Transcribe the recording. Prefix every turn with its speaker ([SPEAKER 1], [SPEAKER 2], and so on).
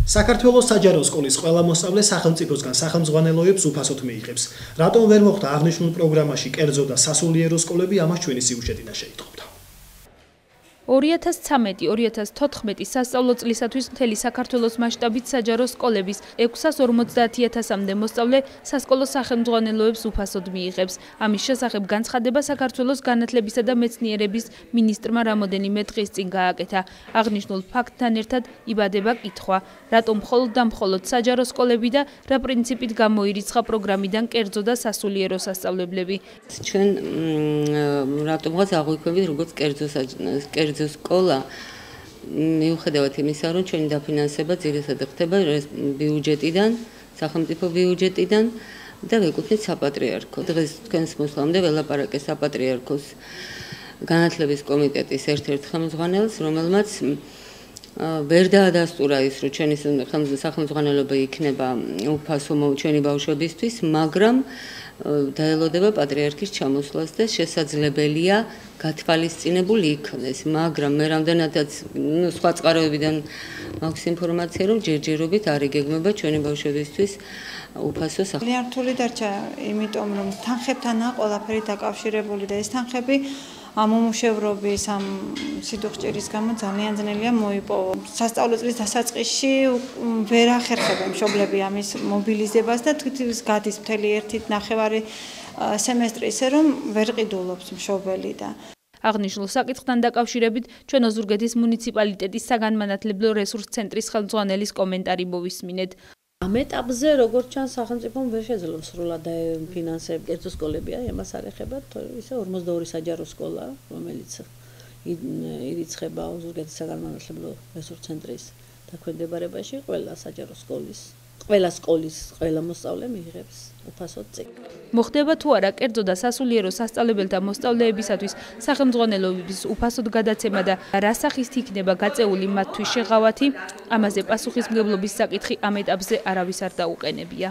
[SPEAKER 1] საქართველოს საჯარო სკოლის ყველა მოსწავლე სახელმწიფოსგან სახელმძღვანელოებს უფასოდ მიიღებს. Რატომ ვერ მოხდა აღნიშნულ პროგრამაში კერძო და სასულიერო სკოლები, ამას ჩვენი სიუჟეტიდან შეიტყობთ.
[SPEAKER 2] 2013-2014 სასწავლო წლისათვის მთელი საქართველოს მასშტაბით საჯარო სკოლების 650,000-მდე მოსწავლე სასკოლო სახელმძღვანელოებს უფასოდ მიიღებს. ამის შესახებ განცხადება საქართველოს განათლებისა და მეცნიერების მინისტრმა რამოდენიმე დღის წინ გააკეთა. აღნიშნულ ფაქტთან ერთად იბადება კითხვა, რატომ მხოლოდ და მხოლოდ საჯარო სკოლები და რა პრინციპით გამოირიცხა პროგრამიდან კერძო და სასულიერო სასწავლებლები.
[SPEAKER 3] ჩვენ რატომღაც აღვიქვებით როგორც კერძო სკოლა, მიუხედავად იმისა, რომ ჩვენი დაფინანსება ძირითადად ხდება ბიუჯეტიდან, სახელმწიფო ბიუჯეტიდან და ვეკუთვნით საპატრიარქო. დღეს თქვენს მოსვლამდე ველაპარაკე საპატრიარქოს განათლების კომიტეტის ერთ-ერთ ხელმძღვანელს, რომელმაც ვერ დაადასტურა ის, რომ ჩვენი სახელმძღვანელობა იქნება უფასო ჩვენი ბავშვებისთვის, მაგრამ დაელოდება პატრიარქის ჩამოსვლას და შესაძლებელია გათვალისწინებული იქნეს, მაგრამ მე რამდენადაც სხვა წყაროებიდან მაქვს ინფორმაცია, რომ ჯერჯერობით არ იგეგმება ჩვენი ბავშვებისთვის უფასო სახე.
[SPEAKER 4] რთული დარჩა, იმიტომ რომ თანხებთან ყველაფერი დაკავშირებული და ეს თანხები ამომუშევრობის ამ სიდუხჭირის გამო ძალიან ძნელია მოიპოვა. სასწავლო წლის დასაწყისში ვერ ახერხებენ მშობლები ამის მობილიზებას და თვითონ გადის მთელი 1.5 სემესტრი ისე რომ ვერ ყიდულობს მშობელი და
[SPEAKER 2] აღნიშნულ საკითხთან დაკავშირებით ჩვენ ოზურგეთის მუნიციპალიტეტის საგანმანათლებლო რესურს ცენტრის ხელმძღვანელის კომენტარი მოვისმინეთ.
[SPEAKER 5] ამ ეტაპზე როგორც ჩანს სახელმწიფომ ვერ შეძლებს სრულად ფინანსები კერძო სკოლებია, ამას არ ეხება, ისე 42 საჯარო სკოლა, რომელიც ირიცხება ოზურგეთის საგანმანათლებლო რესურს ცენტრის დაქვემდებარებაში, ყველა საჯარო სკოლის ყველა მოსწავლე მიიღებს უფასოდ წიგნს.
[SPEAKER 2] მოხდება თუ არა კერძო და სასულიერო სასწავლებელთა მოსწავლეებისათვის სახელმძღვანელოების უფასოდ გადაცემა და რა სახით იქნება გაწეული მათთვის შეღავათი, ამაზე პასუხისმგებლობის საკითხი ამ ეტაპზე არავის არ დაუყენებია.